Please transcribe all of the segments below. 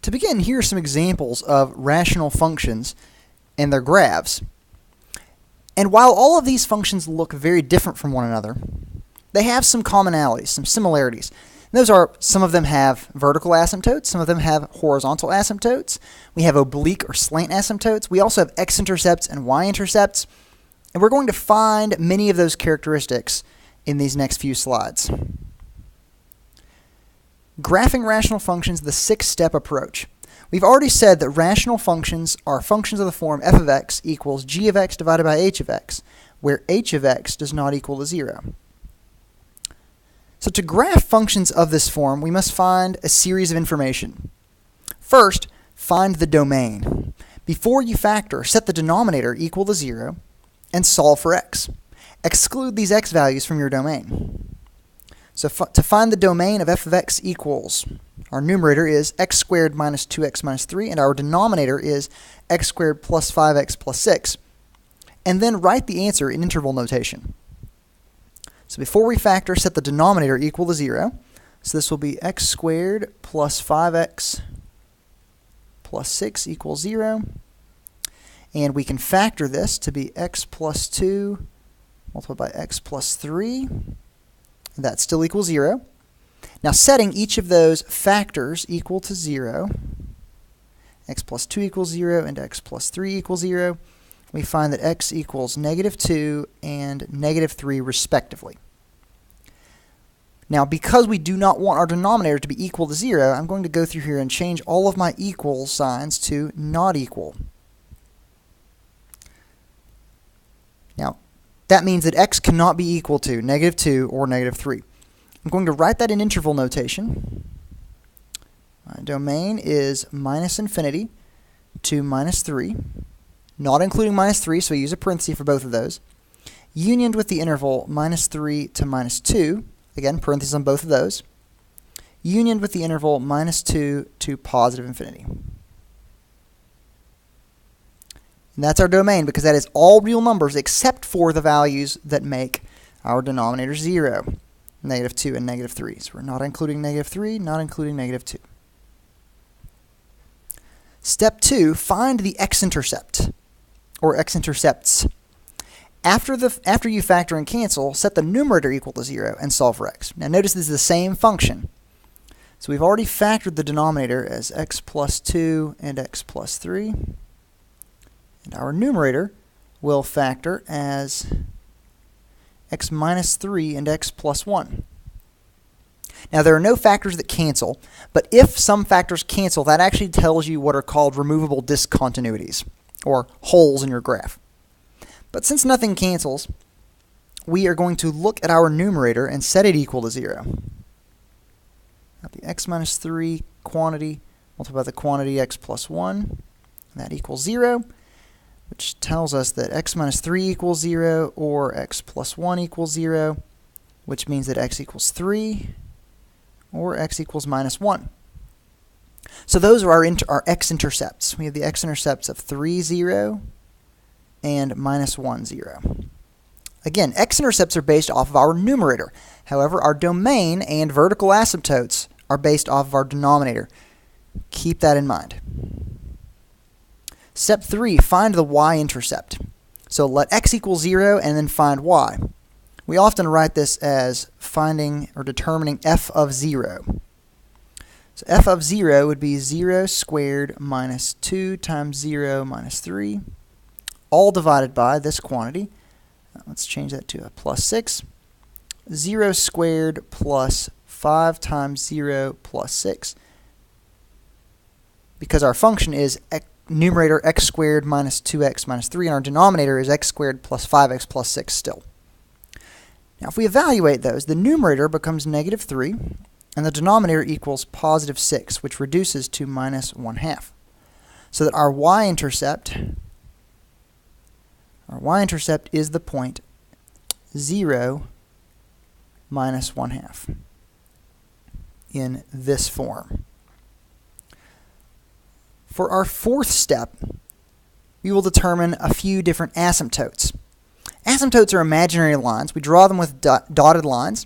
To begin, here are some examples of rational functions and their graphs. And while all of these functions look very different from one another, they have some commonalities, some similarities. And those are, some of them have vertical asymptotes, some of them have horizontal asymptotes. We have oblique or slant asymptotes. We also have x-intercepts and y-intercepts. And we're going to find many of those characteristics in these next few slides. Graphing rational functions, the six-step approach. We've already said that rational functions are functions of the form f of x equals g of x divided by h of x, where h of x does not equal to 0. So to graph functions of this form, we must find a series of information. First, find the domain. Before you factor, set the denominator equal to 0 and solve for x. Exclude these x values from your domain. So to find the domain of f of x equals, our numerator is x squared minus 2x minus 3, and our denominator is x squared plus 5x plus 6. And then write the answer in interval notation. So before we factor, set the denominator equal to 0. So this will be x squared plus 5x plus 6 equals 0. And we can factor this to be x plus 2 multiplied by x plus 3. That still equals 0. Now setting each of those factors equal to 0, x plus 2 equals 0 and x plus 3 equals 0, we find that x equals negative 2 and negative 3 respectively. Now because we do not want our denominator to be equal to 0, I'm going to go through here and change all of my equal signs to not equal. Now that means that x cannot be equal to negative 2 or negative 3. I'm going to write that in interval notation. My domain is minus infinity to minus 3, not including minus 3, so we use a parenthesis for both of those. Unioned with the interval minus 3 to minus 2, again, parentheses on both of those. Unioned with the interval minus 2 to positive infinity. And that's our domain because that is all real numbers except for the values that make our denominator 0, negative 2 and negative 3. So we're not including negative 3, not including negative 2. Step 2, find the x-intercept, or x-intercepts. After you factor and cancel, set the numerator equal to 0 and solve for x. Now notice this is the same function. So we've already factored the denominator as x plus 2 and x plus 3. And our numerator will factor as x minus 3 and x plus 1. Now there are no factors that cancel, but if some factors cancel, that actually tells you what are called removable discontinuities, or holes in your graph. But since nothing cancels, we are going to look at our numerator and set it equal to 0. Now the x minus 3 quantity multiplied by the quantity x plus 1, and that equals 0. Which tells us that x minus 3 equals 0 or x plus 1 equals 0, which means that x equals 3 or x equals minus 1. So those are our x-intercepts. We have the x-intercepts of 3, 0 and minus 1, 0. Again, x-intercepts are based off of our numerator. However, our domain and vertical asymptotes are based off of our denominator. Keep that in mind. Step 3, find the y-intercept. So let x equal 0 and then find y. We often write this as finding or determining f of 0. So f of 0 would be 0 squared minus 2 times 0 minus 3, all divided by this quantity. Let's change that to a plus 6. 0 squared plus 5 times 0 plus 6. Because our function is numerator x squared minus 2x minus 3, and our denominator is x squared plus 5x plus 6 still. Now if we evaluate those, the numerator becomes negative 3, and the denominator equals positive 6, which reduces to minus 1/2. So that our y-intercept is the point 0 minus 1/2 in this form. For our fourth step, we will determine a few different asymptotes. Asymptotes are imaginary lines. We draw them with dotted lines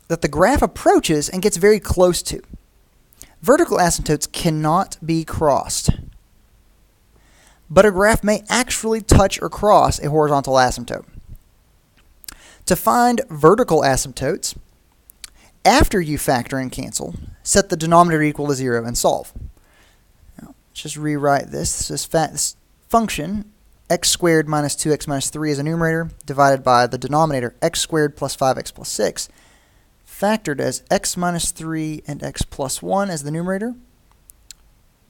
that the graph approaches and gets very close to. Vertical asymptotes cannot be crossed, but a graph may actually touch or cross a horizontal asymptote. To find vertical asymptotes, after you factor and cancel, set the denominator equal to 0 and solve. Now, just rewrite this. This function, x squared minus 2x minus 3 is a numerator, divided by the denominator, x squared plus 5x plus 6, factored as x minus 3 and x plus 1 as the numerator,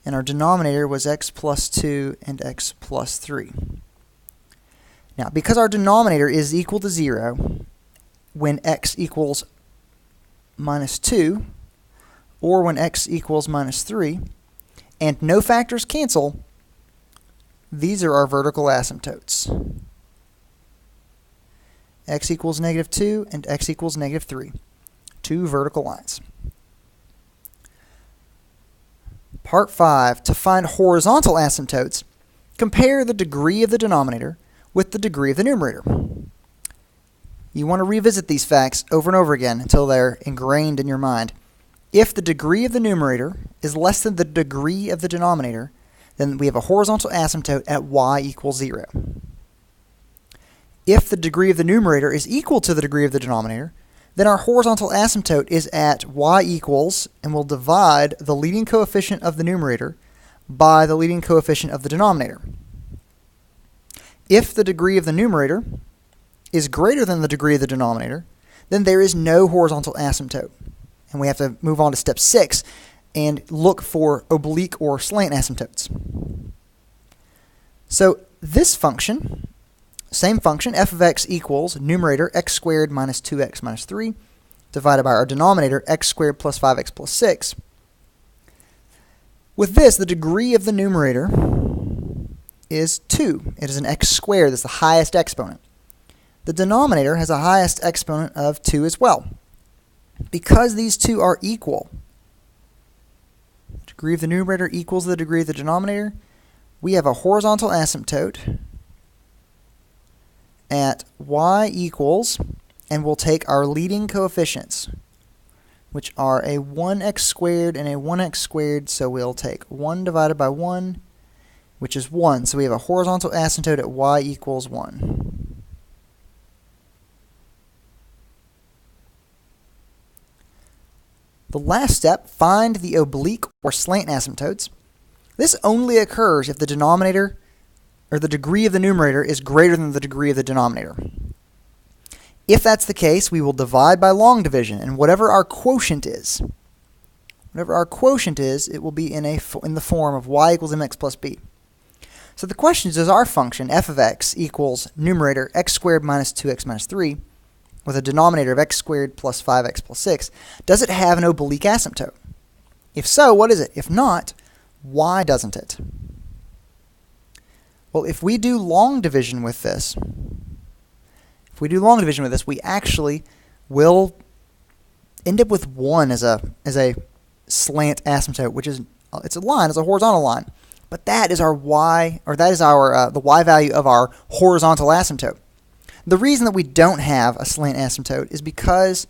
and our denominator was x plus 2 and x plus 3. Now, because our denominator is equal to 0 when x equals minus 2, or when x equals minus 3, and no factors cancel, these are our vertical asymptotes. X equals negative 2 and x equals negative 3. Two vertical lines. Part 5. To find horizontal asymptotes, compare the degree of the denominator with the degree of the numerator. You want to revisit these facts over and over again until they're ingrained in your mind. If the degree of the numerator is less than the degree of the denominator, then we have a horizontal asymptote at y equals 0. If the degree of the numerator is equal to the degree of the denominator, then our horizontal asymptote is at y equals, and we'll divide the leading coefficient of the numerator by the leading coefficient of the denominator. If the degree of the numerator is greater than the degree of the denominator, then there is no horizontal asymptote. And we have to move on to step 6 and look for oblique or slant asymptotes. So this function, same function, f of x equals numerator x squared minus 2x minus 3 divided by our denominator x squared plus 5x plus 6. With this, the degree of the numerator is 2. It is an x squared. That's the highest exponent. The denominator has a highest exponent of 2 as well. Because these two are equal, the degree of the numerator equals the degree of the denominator, we have a horizontal asymptote at y equals, and we'll take our leading coefficients, which are a 1x squared and a 1x squared, so we'll take 1 divided by 1, which is 1. So we have a horizontal asymptote at y equals 1. The last step, find the oblique or slant asymptotes. This only occurs if the denominator, or the degree of the numerator, is greater than the degree of the denominator. If that's the case, we will divide by long division, and whatever our quotient is, it will be in the form of y equals mx plus b. So the question is, does our function f of x equals numerator x squared minus 2x minus 3, with a denominator of x squared plus 5x plus 6, does it have an oblique asymptote? If so, what is it? If not, why doesn't it? Well, if we do long division with this, we actually will end up with 1 as a slant asymptote, which is it's a line, it's a horizontal line. But that is our y, or that is our the y value of our horizontal asymptote. The reason that we don't have a slant asymptote is because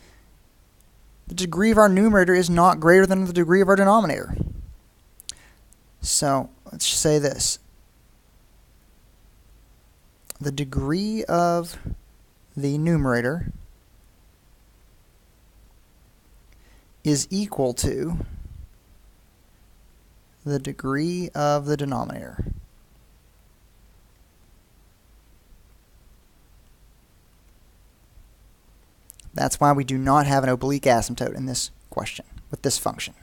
the degree of our numerator is not greater than the degree of our denominator. So let's say this. The degree of the numerator is equal to the degree of the denominator. That's why we do not have an oblique asymptote in this question with this function.